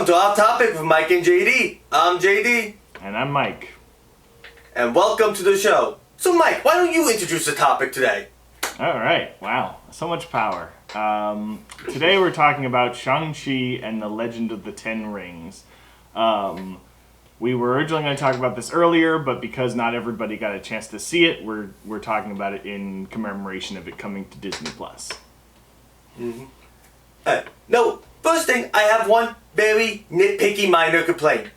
to Off Topic with Mike and JD. I'm JD. And I'm Mike. And welcome to the show. So Mike, why don't you introduce the topic today? Alright, wow, so much power. Today we're talking about Shang-Chi and the Legend of the Ten Rings. We were originally going to talk about this earlier, but because not everybody got a chance to see it, we're talking about it in commemoration of it coming to Disney+. Mm-hmm. No, first thing, I have one very nitpicky minor complaint.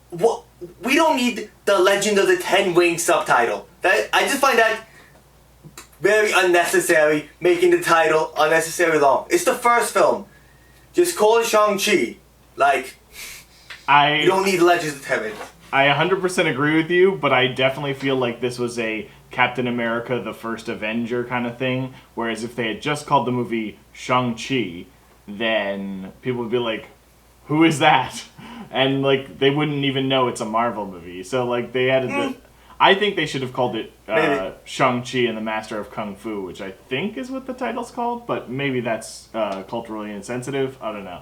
What? We don't need the Legend of the Ten Rings subtitle. I just find that very unnecessary, making the title unnecessarily long. It's the first film. Just call it Shang-Chi. You don't need the Legend of the Ten Rings. I 100% agree with you, but I definitely feel like this was a Captain America the First Avenger kind of thing, whereas if they had just called the movie Shang-Chi, then people would be like, who is that? And they wouldn't even know it's a Marvel movie. So they added I think they should have called it Shang-Chi and the Master of Kung Fu, which I think is what the title's called, but maybe that's culturally insensitive. I don't know.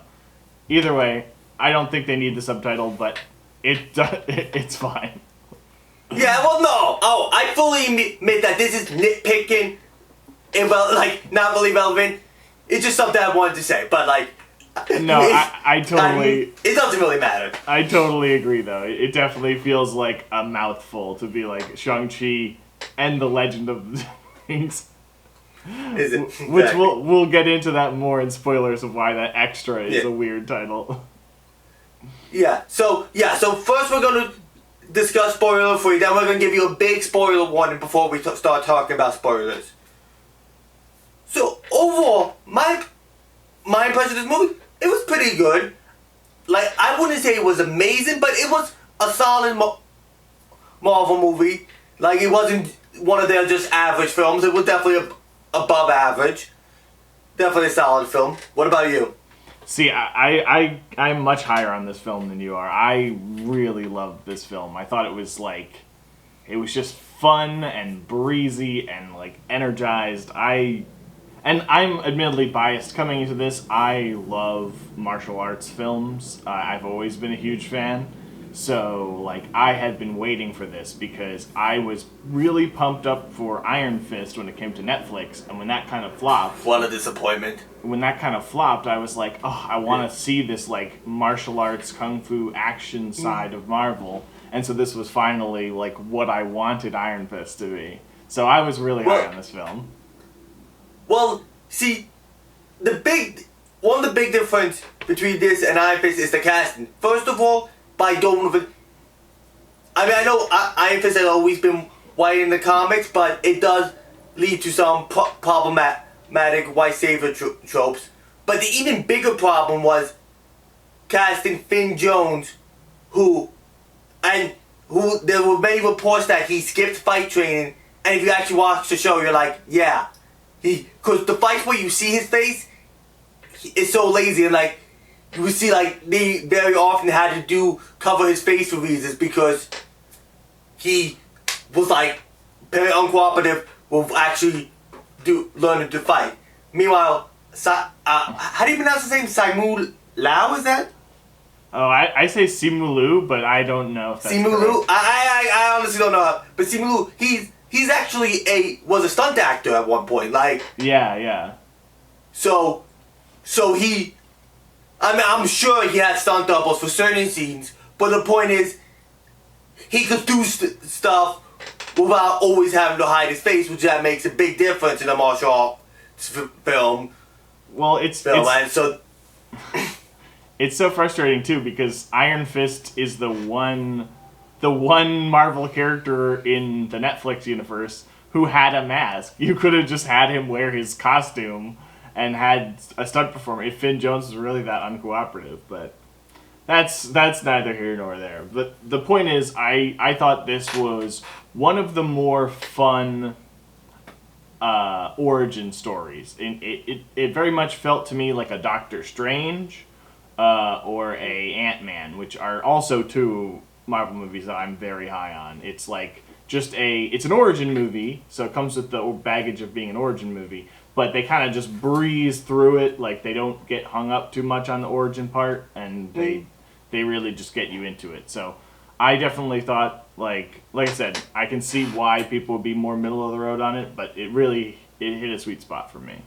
Either way, I don't think they need the subtitle, but it's fine. Yeah, well, no. Oh, I fully admit that this is nitpicking and, not really relevant. It's just something I wanted to say, but, No, I totally... it doesn't really matter. I totally agree, though. It definitely feels like a mouthful to be like Shang-Chi and the Legend of the Rings. Is it? Exactly. Which we'll get into that more in spoilers of why that extra is a weird title. Yeah, so first we're going to discuss spoiler free, then we're going to give you a big spoiler warning before we start talking about spoilers. So, overall, my impression of this movie, it was pretty good. I wouldn't say it was amazing, but it was a solid Marvel movie. It wasn't one of their just average films. It was definitely above average. Definitely a solid film. What about you? See, I'm much higher on this film than you are. I really loved this film. I thought it was it was just fun and breezy and energized. And I'm admittedly biased coming into this. I love martial arts films. I've always been a huge fan. So, I had been waiting for this because I was really pumped up for Iron Fist when it came to Netflix. And when that kind of flopped... What a disappointment. When that kind of flopped, I was like, oh, I want to see this, martial arts, kung fu action side of Marvel. And so this was finally, what I wanted Iron Fist to be. So I was really high on this film. Well, see, one of the big difference between this and Iron Fist is the casting. First of all, by Donovan. I know Iron Fist has always been white in the comics, but it does lead to some problematic white savior tropes. But the even bigger problem was casting Finn Jones, who there were many reports that he skipped fight training, and if you actually watch the show, you're like, yeah. Because the fights where you see his face, it's so lazy, and you would see they very often had to cover his face for reasons because he was very uncooperative with actually learning to fight. Meanwhile, how do you pronounce his name? Simu Lao, is that? Oh, I say Simu Liu, but I don't know if that's Simu Liu? I honestly don't know. But Simu Liu, he's actually was a stunt actor at one point. Yeah. So he... I'm sure he had stunt doubles for certain scenes, but the point is, he could do stuff without always having to hide his face, which that makes a big difference in a martial arts film. Well, it's so frustrating too because Iron Fist is the one Marvel character in the Netflix universe who had a mask. You could have just had him wear his costume and had a stunt performer if Finn Jones was really that uncooperative, but that's neither here nor there. But the point is, I thought this was one of the more fun origin stories. It very much felt to me like a Doctor Strange or a Ant-Man, which are also two Marvel movies that I'm very high on. It's it's an origin movie, so it comes with the baggage of being an origin movie, but they kind of just breeze through it. Like they don't get hung up too much on the origin part, and they really just get you into it. So I definitely thought, like I said, I can see why people would be more middle of the road on it, but it hit a sweet spot for me.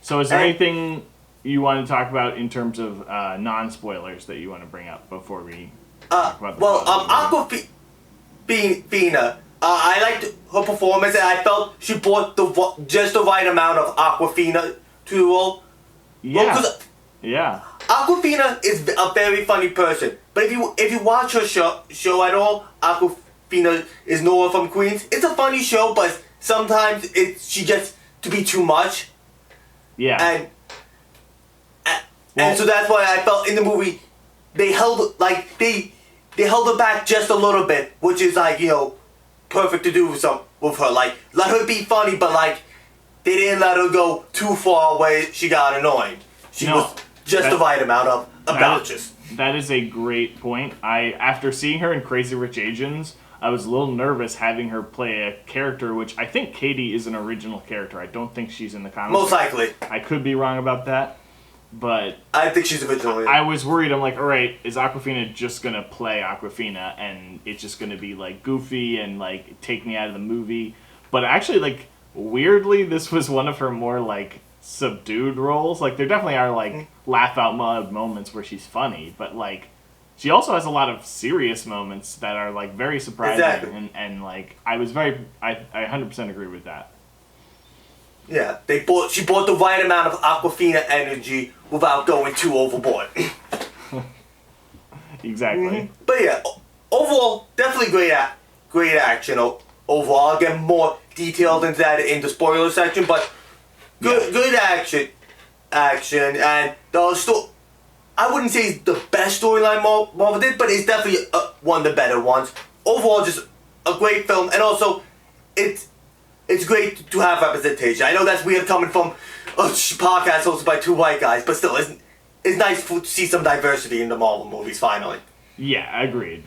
So is there anything you want to talk about in terms of non-spoilers that you want to bring up before we talk about the Aquafina, I liked her performance, and I felt she brought just the right amount of Aquafina to the role. Yeah. Yeah. Aquafina is a very funny person, but if you watch her show at all, Aquafina is Nora from Queens. It's a funny show, but sometimes she gets to be too much. Yeah. And so that's why I felt in the movie they held they held her back just a little bit, which is perfect to do with her. Like, let her be funny, but they didn't let her go too far away. She got annoying. She was just the right amount of obnoxious. That is a great point. After seeing her in Crazy Rich Asians, I was a little nervous having her play a character, which I think Katie is an original character. I don't think she's in the comics. Most likely. I could be wrong about that, but I think she's original. I was worried. I'm like, all right, is Aquafina just gonna play Aquafina, and it's just gonna be goofy and take me out of the movie? But actually, weirdly, this was one of her more subdued roles. There definitely are laugh out loud moments where she's funny, but she also has a lot of serious moments that are very surprising. Exactly. And I was I 100% agree with that. Yeah, she brought the right amount of Aquafina energy without going too overboard. Exactly. But yeah, overall, definitely great action. Overall, I'll get more detailed into that in the spoiler section, but good action, and I wouldn't say it's the best storyline Marvel did, but it's definitely one of the better ones. Overall, just a great film, and also it's great to have representation. I know that's weird coming from a podcast hosted by two white guys, but still, it's nice to see some diversity in the Marvel movies finally. Yeah, agreed.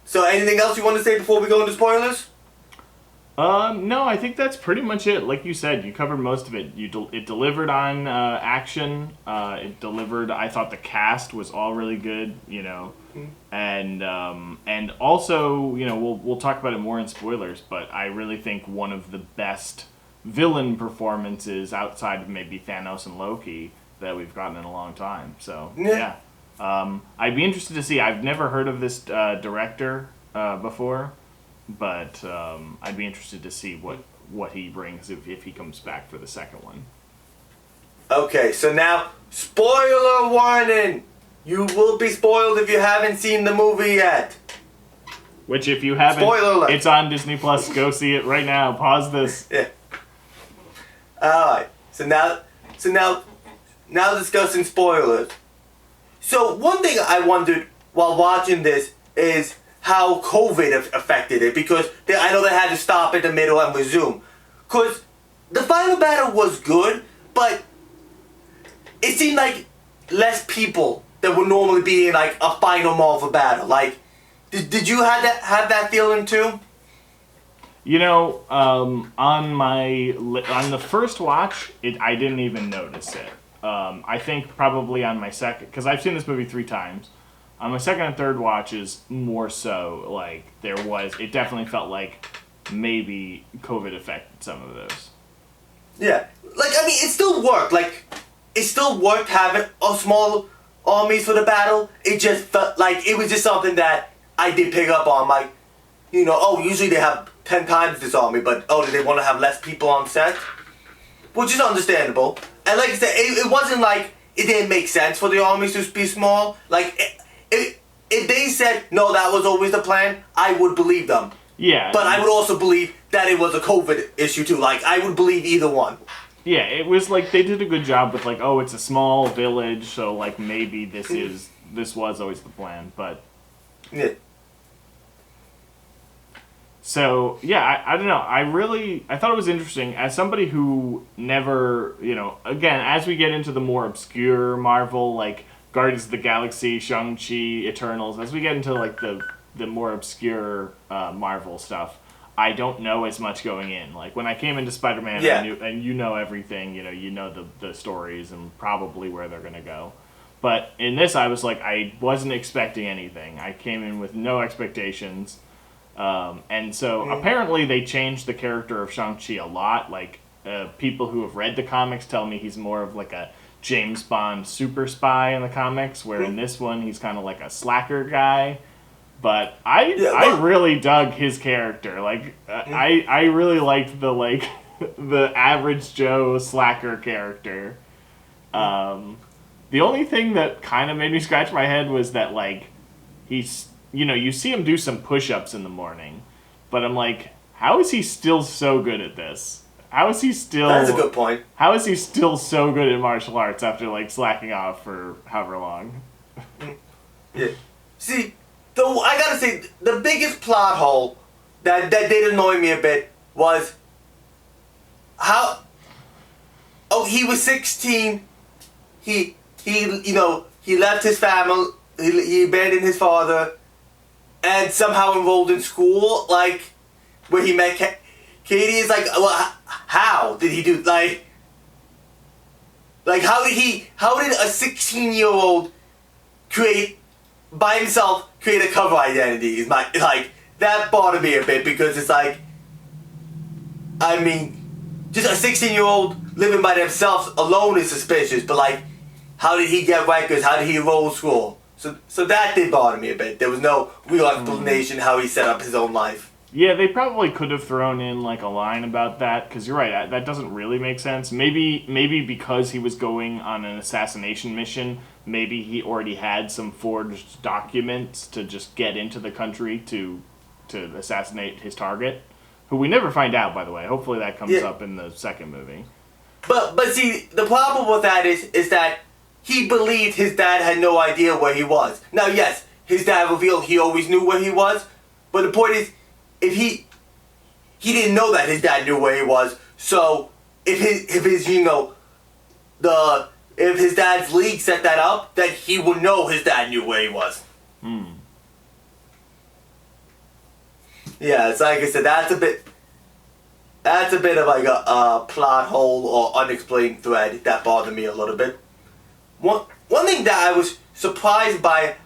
So anything else you want to say before we go into spoilers? No, I think that's pretty much it. Like you said, you covered most of it. It delivered on action. It delivered. I thought the cast was all really good. And also we'll talk about it more in spoilers. But I really think one of the best villain performances outside of maybe Thanos and Loki that we've gotten in a long time. So yeah. I'd be interested to see. I've never heard of this director before. But I'd be interested to see what he brings if he comes back for the second one. Okay, so now, spoiler warning! You will be spoiled if you haven't seen the movie yet. Which, if you haven't, spoiler alert. It's on Disney Plus. Go see it right now. Pause this. Yeah. Alright, so now discussing spoilers. So one thing I wondered while watching this is how COVID affected it, because I know they had to stop in the middle and resume. Because the final battle was good, but it seemed like less people that would normally be in a final Marvel battle. Did you have that feeling too? On the first watch, I didn't even notice it. I think probably on my second, because I've seen this movie 3 times. On my second and third watches, more so, it definitely felt like maybe COVID affected some of those. Yeah. It still worked. It still worked having a small armies for the battle. It just felt like it was just something that I did pick up on. Usually they have 10 times this army, but, do they want to have less people on set? Which is understandable. And like I said, it wasn't it didn't make sense for the armies to be small. If they said, no, that was always the plan, I would believe them. Yeah. But I would also believe that it was a COVID issue too. I would believe either one. Yeah, it was they did a good job with it's a small village, so maybe this was always the plan, but... Yeah. So, yeah, I don't know. I thought it was interesting. As somebody who never, again, as we get into the more obscure Marvel, Guardians of the Galaxy, Shang-Chi, Eternals, as we get into the more obscure Marvel stuff, I don't know as much going in. Like when I came into Spider-Man, Yeah. I knew, and you know everything. You know the stories and probably where they're gonna go. But in this, I was like, I wasn't expecting anything. I came in with no expectations, and so apparently they changed the character of Shang-Chi a lot. Like people who have read the comics tell me he's more of like a James Bond super spy in the comics, where in this one he's kind of like a slacker guy. But I really dug his character. Like I really liked the like the average Joe slacker character. The only thing that kind of made me scratch my head was that like he's you see him do some push-ups in the morning, but I'm like, how is he still so good at this? How is he still? That's a good point. How is he still so good at martial arts after like slacking off for however long? Yeah. See, though I gotta say, the biggest plot hole that did annoy me a bit was how. Oh, he was 16. He left his family. He abandoned his father, and somehow enrolled in school. Like where he met Katie. Is like, well, how did he do like how did a 16-year-old create a cover identity? Is my like that bothered me a bit because it's like, I mean, just a 16-year-old living by themselves alone is suspicious, but like, how did he get records? How did he enroll school? So that did bother me a bit. There was no real explanation how he set up his own life. Yeah, they probably could have thrown in like a line about that, because you're right, that doesn't really make sense. Maybe because he was going on an assassination mission, maybe he already had some forged documents to just get into the country to assassinate his target, who we never find out, by the way. Hopefully that comes up in the second movie. But see, the problem with that is that he believed his dad had no idea where he was. Now, yes, his dad revealed he always knew where he was, but the point is, if he didn't know that his dad knew where he was, so if his dad's league set that up, then he would know his dad knew where he was. Yeah, it's like I said, that's a bit of like a plot hole or unexplained thread that bothered me a little bit. One thing that I was surprised by,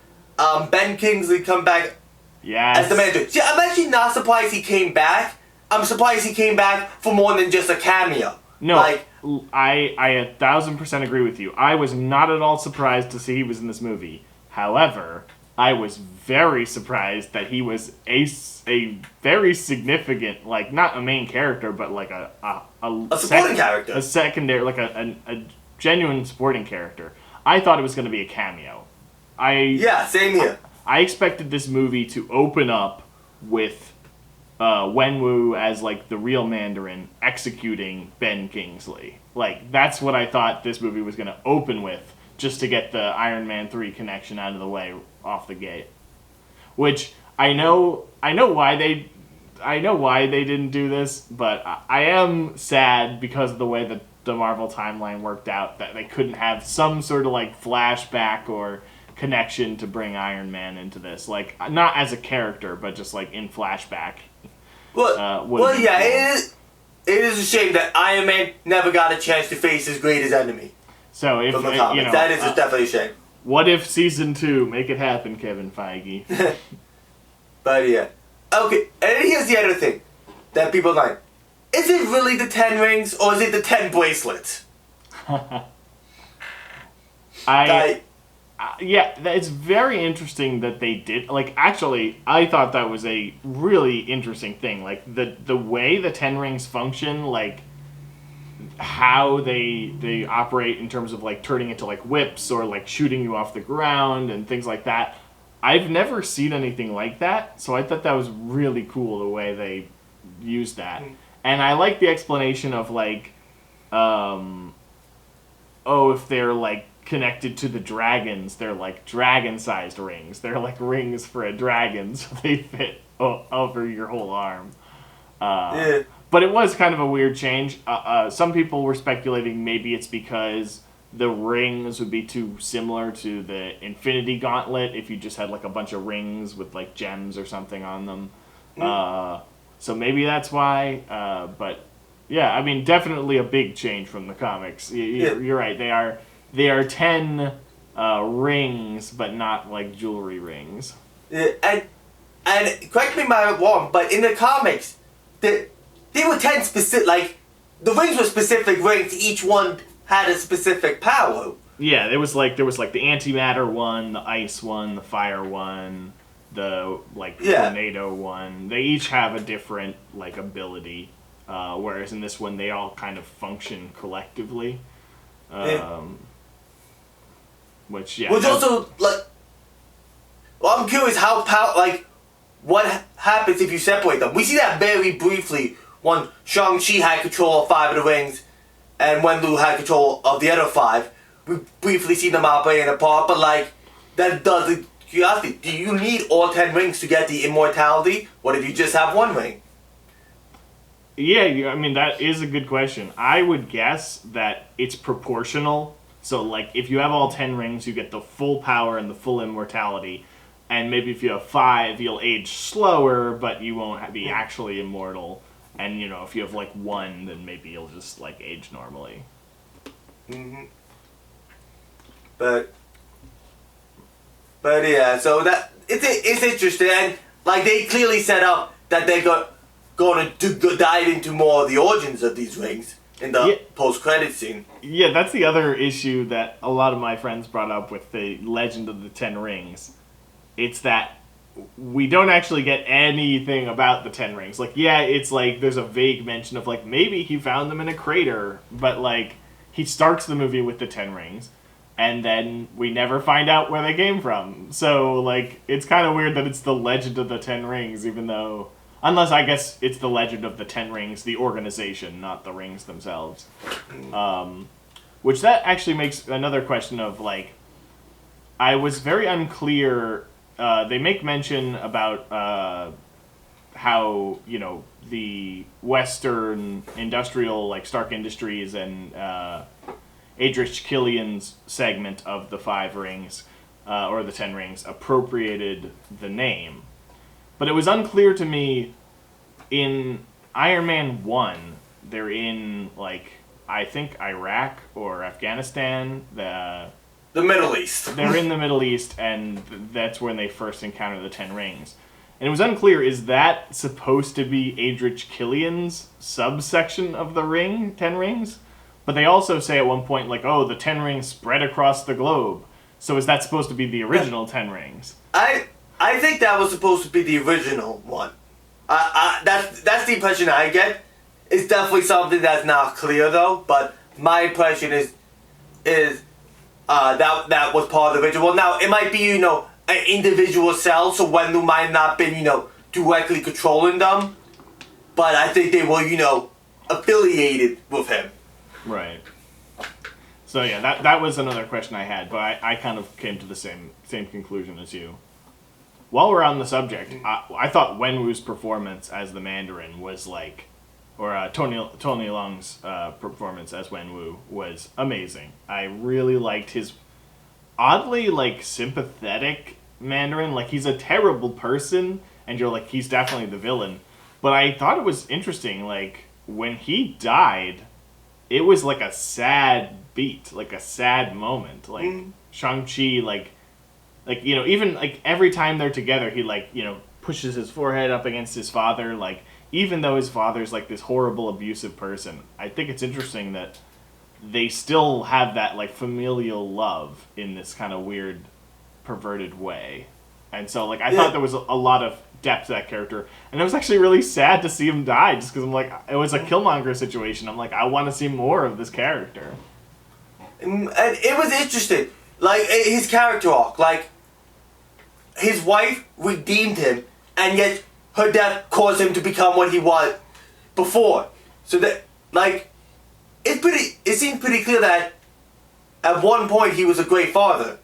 Ben Kingsley come back as the manager. See, I'm actually not surprised he came back. I'm surprised he came back for more than just a cameo. No, like, I 1,000% agree with you. I was not at all surprised to see he was in this movie. However, I was very surprised that he was a very significant, like, not a main character, but like a supporting character. A secondary, like a genuine supporting character. I thought it was going to be a cameo. Yeah, same here. I expected this movie to open up with Wenwu as like the real Mandarin executing Ben Kingsley. Like that's what I thought this movie was going to open with, just to get the Iron Man 3 connection out of the way off the gate. Which I know why they didn't do this, but I am sad because of the way that the Marvel timeline worked out, that they couldn't have some sort of like flashback or connection to bring Iron Man into this, like not as a character, but just like in flashback. Well, yeah, cool. It is a shame that Iron Man never got a chance to face his greatest enemy. So if that is definitely a shame. What if season 2? Make it happen, Kevin Feige. But yeah, okay. And here's the other thing that people like: is it really the 10 rings or is it the 10 bracelets? Yeah, it's very interesting that they did. Like, actually, I thought that was a really interesting thing. Like, the way the 10 rings function, like, how they operate in terms of, like, turning into, like, whips or, like, shooting you off the ground and things like that. I've never seen anything like that, so I thought that was really cool, the way they used that. And I like the explanation of, like, if they're, like, connected to the dragons, they're like dragon-sized rings. They're like rings for a dragon, so they fit over your whole arm. But it was kind of a weird change. Some people were speculating maybe it's because the rings would be too similar to the Infinity Gauntlet if you just had like a bunch of rings with like gems or something on them. So maybe that's why. But yeah, I mean, definitely a big change from the comics. You're right. They are 10 rings, but not like jewelry rings. Yeah, and correct me if I'm wrong, but in the comics, they were 10 specific, like, the rings were specific rings, each one had a specific power. Yeah, there was like the antimatter one, the ice one, the fire one, the tornado one. They each have a different like ability, whereas in this one they all kind of function collectively. Which also like, well, I'm curious how what happens if you separate them. We see that very briefly when Shang-Chi had control of 5 of the rings, and Wenwu had control of the other 5. We briefly see them operating apart, but like, that doesn't. Curiosity, do you need all 10 rings to get the immortality? What if you just have 1 ring? Yeah, I mean, that is a good question. I would guess that it's proportional. So, like, if you have all 10 rings, you get the full power and the full immortality. And maybe if you have 5, you'll age slower, but you won't be actually immortal. And, you know, if you have, like, 1, then maybe you'll just, like, age normally. Mm-hmm. But yeah, so that it's interesting, and like they clearly set up that they're going to dive into more of the origins of these rings in the post-credit scene. Yeah, that's the other issue that a lot of my friends brought up with the Legend of the Ten Rings. It's that we don't actually get anything about the Ten Rings. Like, yeah, it's like there's a vague mention of like maybe he found them in a crater, but like he starts the movie with the Ten Rings. And then we never find out where they came from. So, like, it's kind of weird that it's the Legend of the Ten Rings, even though... Unless, I guess, it's the Legend of the Ten Rings, the organization, not the rings themselves. Which that actually makes another question of, like... I was very unclear... they make mention about how, you know, the Western industrial, like Stark Industries and... Adrich Killian's segment of the 5 rings, or the 10 rings, appropriated the name. But it was unclear to me, in Iron Man 1, they're in, like, I think Iraq or Afghanistan. The Middle East. They're in the Middle East, and that's when they first encounter the 10 rings. And it was unclear, is that supposed to be Adrich Killian's subsection of the 10 rings? But they also say at one point, like, oh, the 10 rings spread across the globe. So is that supposed to be the original 10 rings? I think that was supposed to be the original one. That's the impression I get. It's definitely something that's not clear, though. But my impression is that was part of the original one. Now, it might be, you know, an individual cell, so Wenwu might not have been, you know, directly controlling them. But I think they were, you know, affiliated with him. Right. So yeah, that was another question I had, but I kind of came to the same conclusion as you. While we're on the subject, I thought Wenwu's performance as the Mandarin was like, or Tony Leung's performance as Wenwu was amazing. I really liked his oddly like sympathetic Mandarin. Like he's a terrible person, and you're like he's definitely the villain. But I thought it was interesting, like when he died. It was like a sad beat, like a sad moment. Like Shang-Chi, like you know, even like every time they're together, he like you know pushes his forehead up against his father. Like even though his father's like this horrible, abusive person, I think it's interesting that they still have that like familial love in this kind of weird, perverted way. And so like I thought there was a lot of depth to that character, and it was actually really sad to see him die just because I'm like it was a Killmonger situation. I'm like I want to see more of this character, and it was interesting, like his character arc, like his wife redeemed him, and yet her death caused him to become what he was before. So that like it seems pretty clear that at one point he was a great father.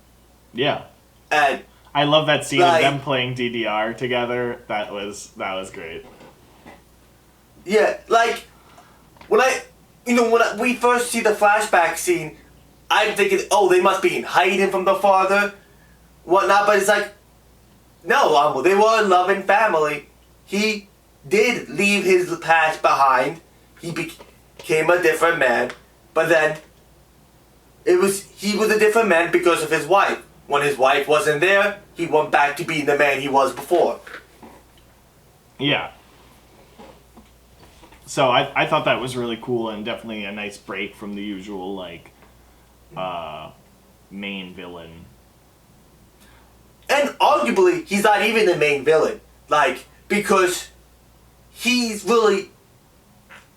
Yeah, and I love that scene of them playing DDR together. That was great. Yeah, like when we first see the flashback scene, I'm thinking, oh, they must be hiding from the father, whatnot. But it's like, no, they were a loving family. He did leave his past behind. He became a different man, but then he was a different man because of his wife. When his wife wasn't there, he went back to being the man he was before. Yeah. So I thought that was really cool and definitely a nice break from the usual, like, main villain. And arguably, he's not even the main villain. Like, because he's really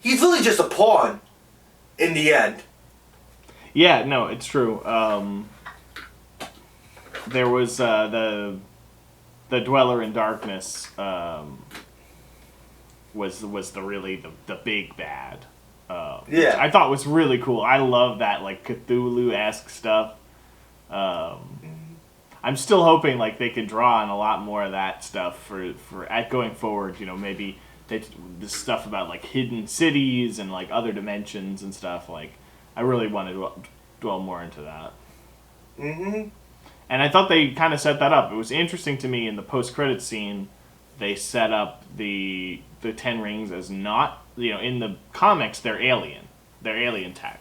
just a pawn in the end. Yeah, no, it's true. There was the Dweller in Darkness was the big bad. Yeah, I thought was really cool. I love that, like, Cthulhu-esque stuff. I'm still hoping like they could draw on a lot more of that stuff for going forward. You know, maybe this stuff about like hidden cities and like other dimensions and stuff. Like, I really want to dwell more into that. Mm-hmm. And I thought they kind of set that up. It was interesting to me in the post-credits scene. They set up the Ten Rings as not, you know, in the comics they're alien. They're alien tech.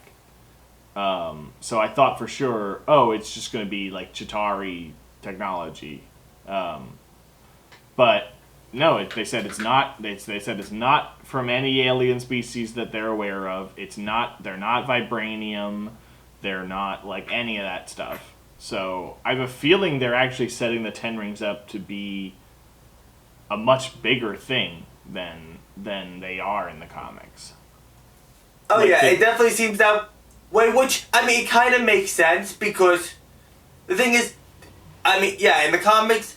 So I thought for sure, it's just going to be like Chitauri technology. But no, they said it's not. They said it's not from any alien species that they're aware of. They're not vibranium. They're not like any of that stuff. So I have a feeling they're actually setting the Ten Rings up to be a much bigger thing than they are in the comics. Oh like yeah, it definitely seems that way. Which I mean, it kind of makes sense because the thing is, I mean, yeah, in the comics,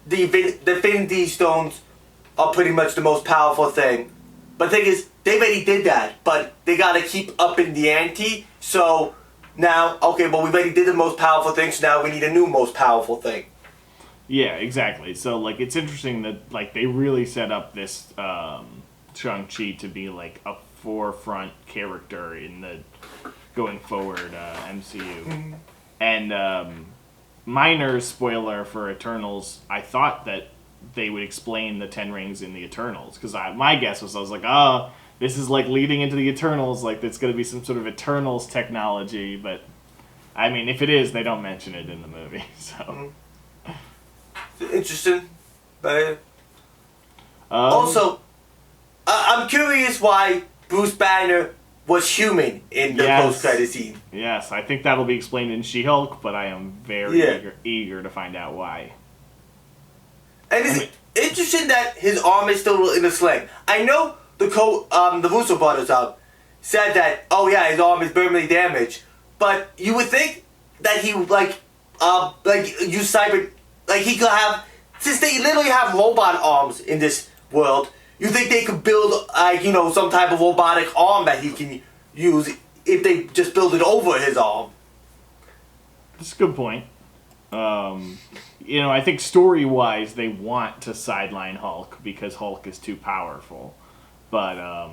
the Infinity Stones are pretty much the most powerful thing. But the thing is, they already did that, but they gotta keep upping the ante. So now, okay, well, we already did the most powerful thing, so now we need a new most powerful thing. Yeah, exactly. So, like, it's interesting that, like, they really set up this Shang-Chi to be, like, a forefront character in the going forward MCU. Mm-hmm. And, minor spoiler for Eternals, I thought that they would explain the Ten Rings in the Eternals. Because my guess was, I was like, this is, like, leading into the Eternals. Like, it's going to be some sort of Eternals technology. But, I mean, if it is, they don't mention it in the movie, so... Mm-hmm. Interesting, but also, I'm curious why Bruce Banner was human in the post-credit scene. Yes, I think that'll be explained in She-Hulk, but I am very eager to find out why. And it's interesting that his arm is still in a sling. I know the Russo brothers said that, his arm is permanently damaged, but you would think that he would use cyber. Like, he could have, since they literally have robot arms in this world, you think they could build, some type of robotic arm that he can use if they just build it over his arm. That's a good point. I think story-wise, they want to sideline Hulk because Hulk is too powerful. But,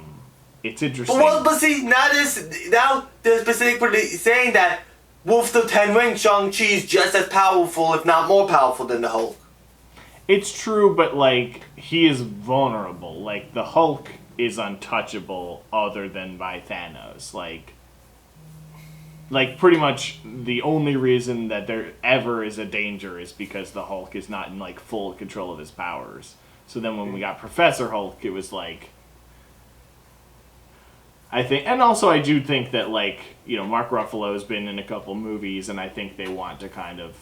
it's interesting. But see, now they're specifically saying that with the Ten Rings, Shang-Chi is just as powerful, if not more powerful, than the Hulk. It's true, but, like, he is vulnerable. Like, the Hulk is untouchable other than by Thanos. Like, pretty much the only reason that there ever is a danger is because the Hulk is not in, like, full control of his powers. So then when we got Professor Hulk, it was like... I think, and also I do think that, like, Mark Ruffalo has been in a couple movies, and I think they want to kind of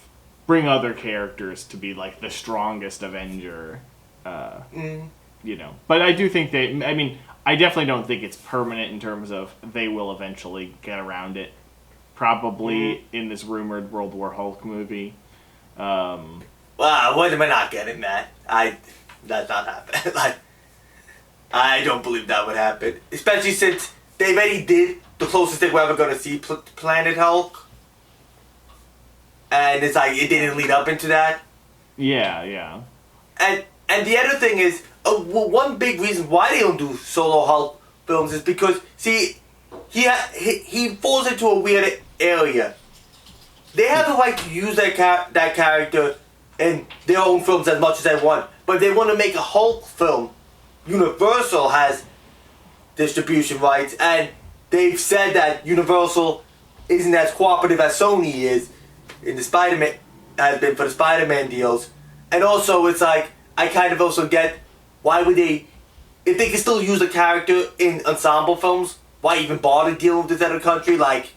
bring other characters to be, like, the strongest Avenger, But I do think I definitely don't think it's permanent in terms of they will eventually get around it, probably in this rumored World War Hulk movie. Well, what am I not getting that? That's not happening. Like, I don't believe that would happen, especially since they already did the closest thing we're ever going to see Planet Hulk. And it's like, it didn't lead up into that. Yeah. And the other thing is, one big reason why they don't do solo Hulk films is because, see, he falls into a weird area. They have the right to use that character in their own films as much as they want. But if they want to make a Hulk film, Universal has distribution rights, and they've said that Universal isn't as cooperative as Sony is in the Spider-Man has been for the Spider-Man deals. And also, it's like I kind of also get why would they, if they can still use a character in ensemble films, why even bother dealing with this other country? Like,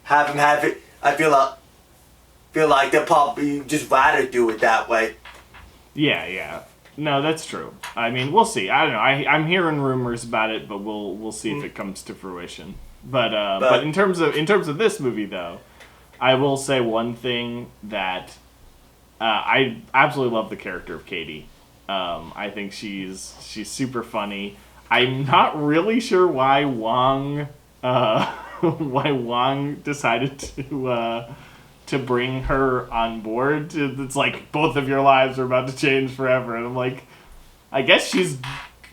have him have it. I feel like they'll probably just rather do it that way. Yeah. No, that's true. I mean, we'll see. I don't know. I'm hearing rumors about it, but we'll see if it comes to fruition. But in terms of this movie, though, I will say one thing that I absolutely love the character of Katie. I think she's super funny. I'm not really sure why Wong decided to bring her on board. It's like both of your lives are about to change forever, and I'm like, I guess she's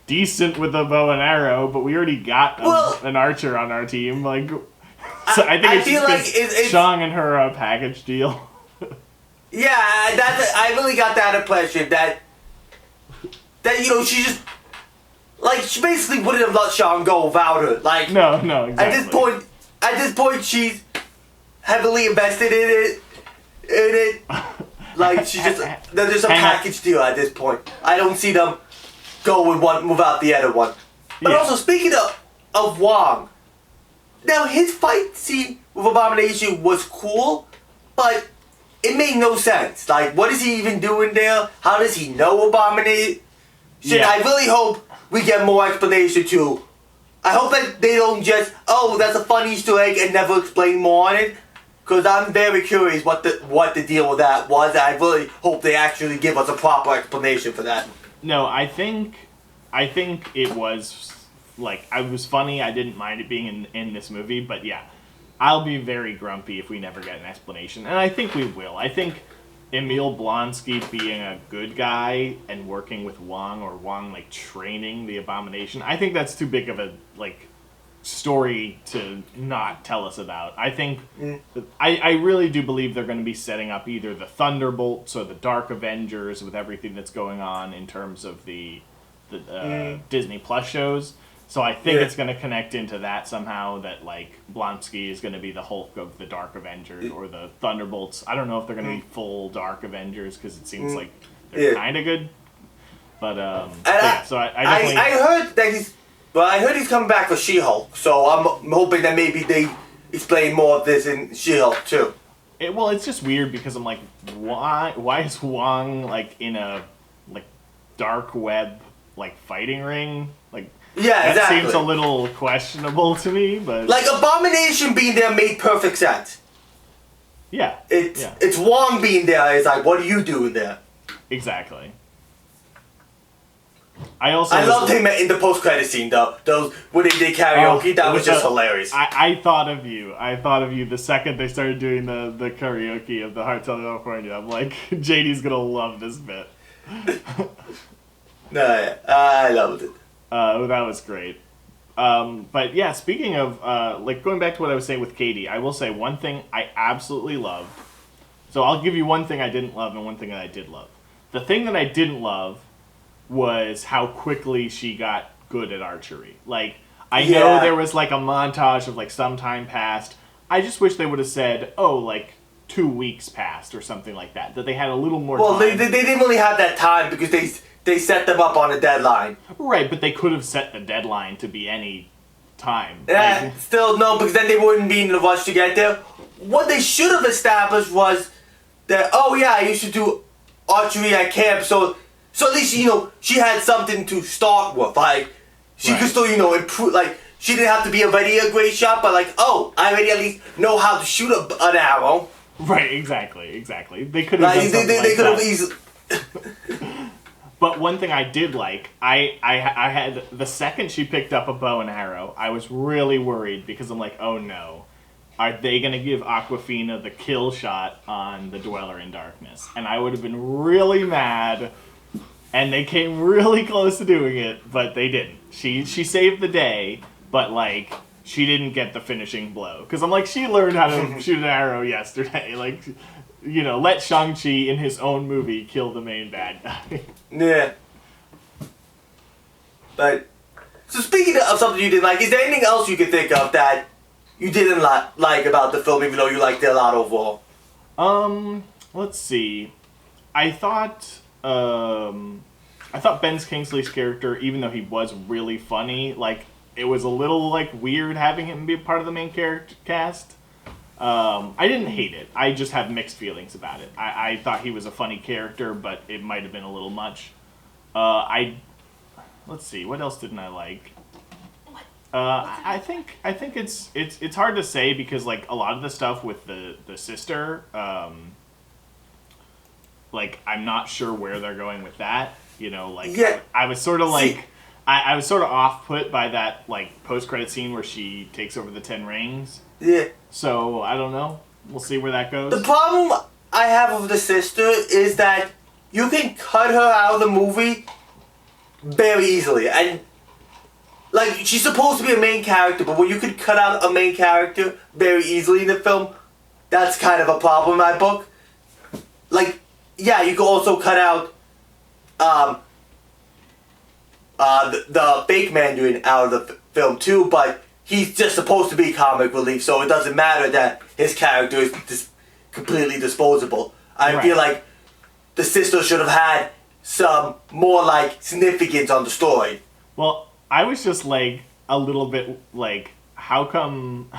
decent with a bow and arrow, but we already got an archer on our team. Like, so I think it's Shang and her a package deal. Yeah, I really got that impression that she just like she basically wouldn't have let Shang go without her. Like no, exactly. At this point, she's heavily invested in it. Like they're just a package deal at this point. I don't see them go with one without the other one. But also speaking of Wong, now his fight scene with Abomination was cool, but it made no sense. Like, what is he even doing there? How does he know Abomination? Yeah. I really hope we get more explanation too. I hope that they don't just, that's a fun Easter egg and never explain more on it. Because I'm very curious what the deal with that was. I really hope they actually give us a proper explanation for that. No, I think it was, like, it was funny. I didn't mind it being in this movie. But yeah, I'll be very grumpy if we never get an explanation. And I think we will. I think Emil Blonsky being a good guy and working with Wong, or Wong, like, training the Abomination, I think that's too big of a, like, story to not tell us about. I think I really do believe they're going to be setting up either the Thunderbolts or the Dark Avengers with everything that's going on in terms of the Disney Plus shows. So I think it's going to connect into that somehow, that like Blonsky is going to be the Hulk of the Dark Avengers or the Thunderbolts. I don't know if they're going to be full Dark Avengers because it seems like they're kind of good. But so I definitely... I heard that I heard he's coming back for She-Hulk, so I'm hoping that maybe they explain more of this in She-Hulk too. It's just weird because I'm like, why is Wong like in a like dark web like fighting ring? Like, that exactly. seems a little questionable to me, but like Abomination being there made perfect sense. Yeah. It's Wong being there is like, what are you doing there? Exactly. I loved him in the post-credit scene, though. Those when they did karaoke, that was just hilarious. I thought of you the second they started doing the karaoke of the Hotel California. I'm like, JD's gonna love this bit. No, I loved it. That was great. But yeah, speaking of like going back to what I was saying with Katie, I will say one thing I absolutely loved. So I'll give you one thing I didn't love and one thing that I did love. The thing that I didn't love was how quickly she got good at archery. Like, I know there was like a montage of like some time passed. I just wish they would have said, like 2 weeks passed or something like that. That they had a little more time. Well, they didn't really have that time because they set them up on a deadline. Right, but they could have set the deadline to be any time. Still, no, because then they wouldn't be in a rush to get there. What they should have established was that, I used to do archery at camp, so at least, she had something to start with. Like, she could still, improve. Like, she didn't have to be already a great shot, but like, I already at least know how to shoot an arrow. Right, exactly. They could have done something they could have easily... But one thing I did like, I had, the second she picked up a bow and arrow, I was really worried because I'm like, oh no. Are they going to give Awkwafina the kill shot on the Dweller in Darkness? And I would have been really mad. And they came really close to doing it, but they didn't. She saved the day, but like she didn't get the finishing blow. Because I'm like, she learned how to shoot an arrow yesterday. Like, let Shang-Chi in his own movie kill the main bad guy. Yeah. But so speaking of something you didn't like, is there anything else you could think of that you didn't like about the film, even though you liked it a lot overall? Let's see. I thought Ben Kingsley's character, even though he was really funny, like it was a little like weird having him be a part of the main character cast. I didn't hate it. I just have mixed feelings about it. I thought he was a funny character, but it might have been a little much. Let's see. What else didn't I like? I think it's hard to say because like a lot of the stuff with the sister, like I'm not sure where they're going with that. You know, like yeah. I was sort of like I was sort of off put by that like post credit scene where she takes over the 10 rings. Yeah. So I don't know. We'll see where that goes. The problem I have with the sister is that you can cut her out of the movie very easily, and like she's supposed to be a main character, but when you could cut out a main character very easily in the film, that's kind of a problem in my book. Like, yeah, you could also cut out the fake Mandarin out of the film too, but he's just supposed to be comic relief, so it doesn't matter that his character is completely disposable. I feel like the sister should have had some more like significance on the story. Well, I was just like a little bit like, how come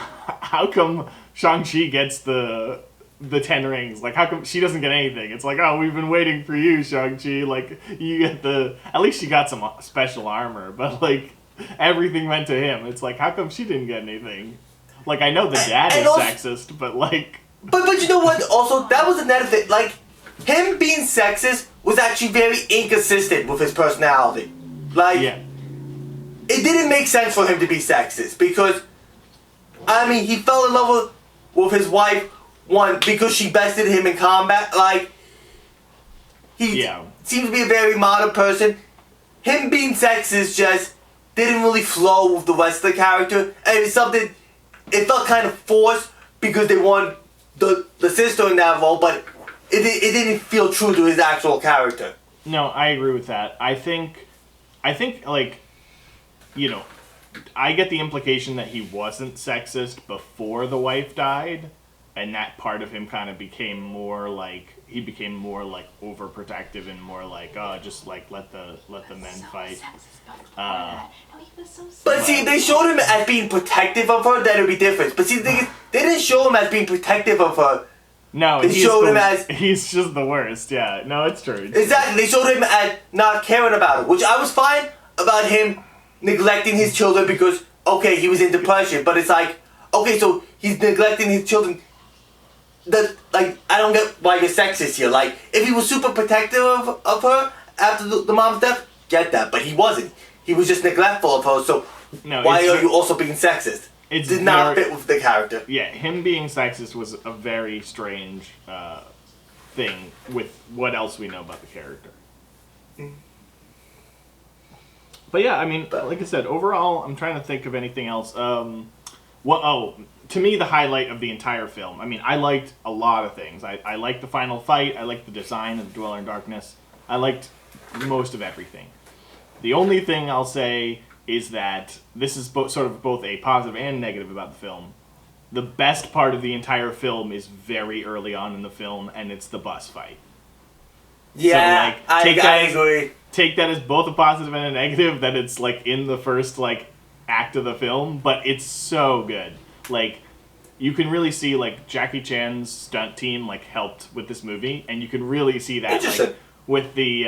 Shang-Chi gets the 10 rings? Like, how come she doesn't get anything? It's like, oh, we've been waiting for you, Shang-Chi. Like, you get at least she got some special armor, but like everything went to him. It's like, how come she didn't get anything? Like, I know the dad is also sexist, but like... But you know what? Also, that was another thing. Like, him being sexist was actually very inconsistent with his personality. Like, yeah. It didn't make sense for him to be sexist because, I mean, he fell in love with his wife, one, because she bested him in combat. Like, he seems to be a very modern person. Him being sexist just didn't really flow with the rest of the character. And it's something, it felt kind of forced because they wanted the sister in that role, but it didn't feel true to his actual character. No, I agree with that. I think like, you know, I get the implication that he wasn't sexist before the wife died, and that part of him kind of became more like overprotective and more like, oh, just like let the men fight. But see, they showed him as being protective of her, that would be different. But see, they didn't show him as being protective of her. No, they showed him as... He's just the worst, yeah. No, it's true. Exactly, they showed him as not caring about her, which I was fine about him neglecting his children because, okay, he was in depression, but it's like, okay, so he's neglecting his children. Like, I don't get why you're sexist here. Like, if he was super protective of her after the mom's death, get that, but he wasn't. He was just neglectful of her, so why are you also being sexist? It did not fit with the character. Yeah, him being sexist was a very strange thing with what else we know about the character. But yeah, I mean, like I said, overall, I'm trying to think of anything else. To me, the highlight of the entire film, I mean, I liked a lot of things. I liked the final fight. I liked the design of the Dweller in Darkness. I liked most of everything. The only thing I'll say is that this is both a positive and negative about the film. The best part of the entire film is very early on in the film, and it's the bus fight. Yeah, so, like, I agree. Take that as both a positive and a negative, that it's like in the first like act of the film, but it's so good. Like, you can really see like Jackie Chan's stunt team like helped with this movie, and you can really see that like, with the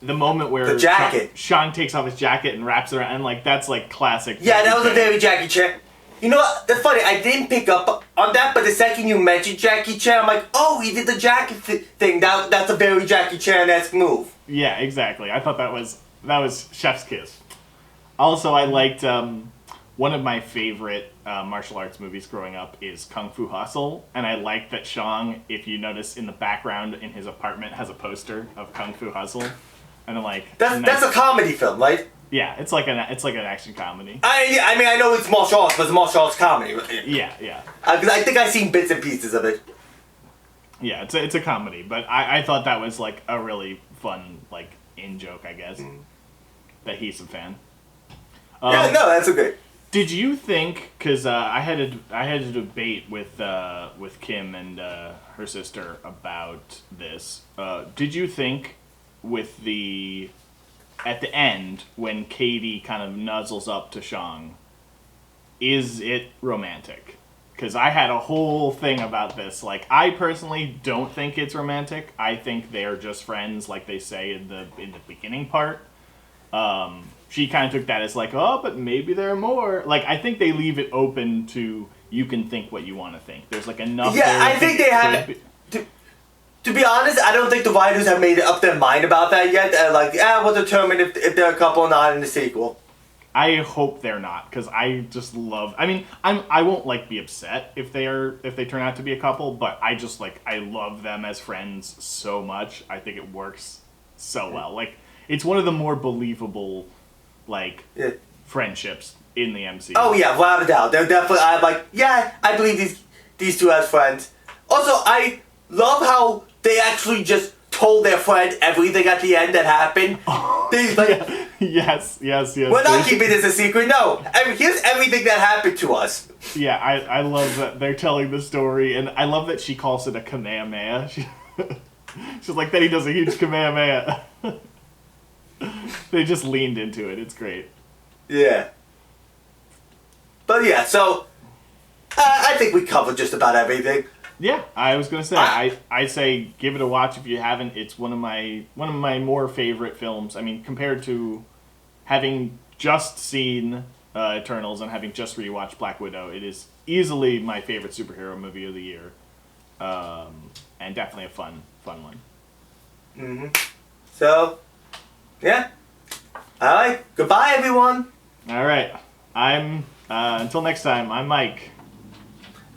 moment where the jacket. Sean takes off his jacket and wraps it around, and like that's like classic. Yeah, Jackie that was Chan. a very Jackie Chan. You know what? That's funny. I didn't pick up on that, but the second you mentioned Jackie Chan, I'm like, oh, he did the jacket thing. That's a very Jackie Chan-esque move. Yeah, exactly. I thought that was chef's kiss. Also, I liked one of my favorite martial arts movies growing up is Kung Fu Hustle, and I like that Shang, if you notice in the background in his apartment, has a poster of Kung Fu Hustle, and I'm like, that's a comedy film, right? Yeah, it's like an action comedy. I mean, I know it's martial arts, but it's martial arts comedy. Yeah. Because I think I've seen bits and pieces of it. Yeah, it's a comedy, but I thought that was like a really fun like in joke, I guess, that he's a fan. Yeah, no, that's okay. Did you think? Because I had a debate with Kim and her sister about this. Did you think with the at the end when Katie kind of nuzzles up to Shang, is it romantic? Because I had a whole thing about this. Like, I personally don't think it's romantic. I think they're just friends, like they say in the beginning part. She kind of took that as like, oh, but maybe there are more. Like, I think they leave it open to you can think what you want to think. There's like enough. Yeah, I think they have. To be honest, I don't think the writers have made up their mind about that yet. Like, we'll determine if they're a couple or not in the sequel. I hope they're not, because I just love. I mean, I won't like be upset if they turn out to be a couple, but I just like I love them as friends so much. I think it works so well. Like, it's one of the more believable friendships in the MCU. Oh yeah, without a doubt, they're definitely. I'm like, yeah, I believe these two as friends. Also, I love how they actually just told their friend everything at the end that happened. They like. Yes. We're not keeping this a secret. No, here's everything that happened to us. Yeah, I love that they're telling the story, and I love that she calls it a Kamehameha. She's like, then he does a huge Kamehameha. They just leaned into it. It's great. Yeah. But yeah, so I think we covered just about everything. Yeah, I was gonna say I say give it a watch if you haven't. It's one of my more favorite films. I mean, compared to having just seen Eternals and having just rewatched Black Widow, it is easily my favorite superhero movie of the year, and definitely a fun one. Mm-hmm. So, yeah. All right. Goodbye, everyone. All right. I'm until next time. I'm Mike,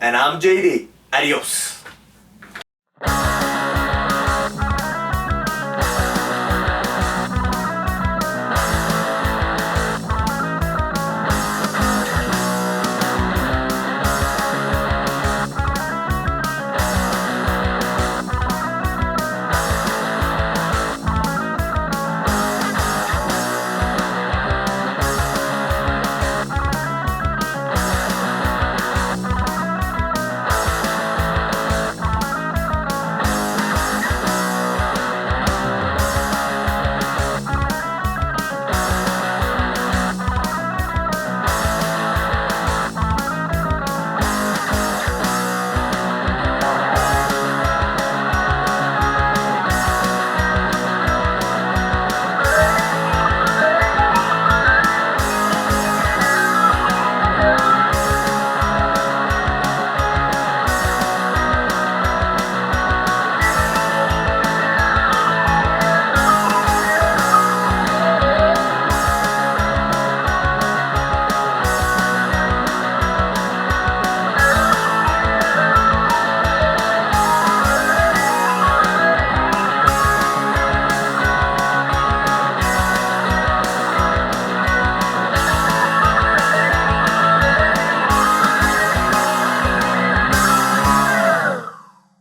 and I'm JD. Adios.